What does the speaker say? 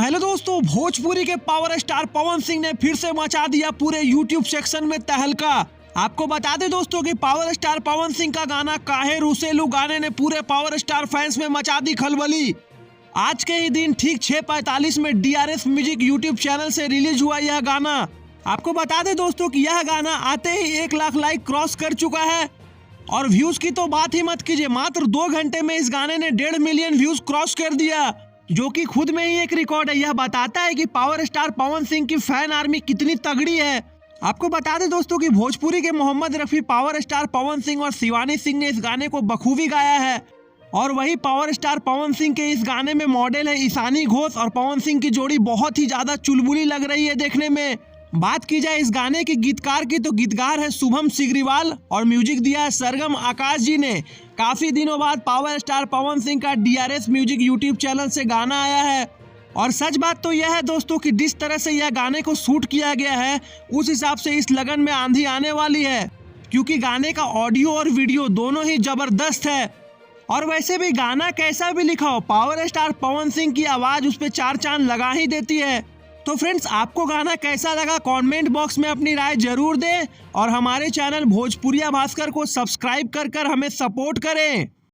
Hello दोस्तों, भोजपुरी के power star Pawan Singh ने फिर से मचा दिया पूरे यूट्यूब सेक्शन में तहलका। आपको बता दें दोस्तों कि पावर स्टार पवन सिंह का गाना काहे रुसेलू गाने ने पूरे पावर स्टार फैंस में मचा दी खलबली। आज के ही दिन ठीक 6:45 में DRS म्यूजिक यूट्यूब चैनल से रिलीज हुआ यह गाना। आपको बता दें दोस्तों कि यह गाना आते ही 1 लाख लाइक क्रॉस कर चुका है और व्यूज की तो बात ही मत कीजिए। मात्र 2 घंटे में इस गाने ने 1.5 मिलियन व्यूज क्रॉस कर दिया, जो कि खुद में ही एक रिकॉर्ड है। यह बताता है कि पावर स्टार पवन सिंह की फैन आर्मी कितनी तगड़ी है। आपको बता दें दोस्तों कि भोजपुरी के मोहम्मद रफी, पावर स्टार पवन सिंह और शिवानी सिंह ने इस गाने को बखूबी गाया है। और वही पावर स्टार पवन सिंह के इस गाने में मॉडल है ईशानी घोष और पवन सिंह की जोड़ी बहुत ही ज्यादा चुलबुली लग रही है देखने में। बात की जाए इस गाने के गीतकार की तो गीतकार है शुभम सिग्रीवाल और म्यूजिक दिया है सरगम आकाश जी ने। काफी दिनों बाद पावर स्टार पवन सिंह का DRS म्यूजिक यूट्यूब चैनल से गाना आया है। और सच बात तो यह है दोस्तों कि जिस तरह से यह गाने को शूट किया गया है उस हिसाब से इस लगन में आंधी आने वाली है, क्योंकि गाने का ऑडियो और वीडियो दोनों ही जबरदस्त है। और वैसे भी गाना कैसा भी लिखा हो, पावर स्टार पवन सिंह की आवाज उस पर 4 चांद लगा ही देती है। तो फ्रेंड्स, आपको गाना कैसा लगा कमेंट बॉक्स में अपनी राय जरूर दें और हमारे चैनल भोजपुरिया भास्कर को सब्सक्राइब कर हमें सपोर्ट करें।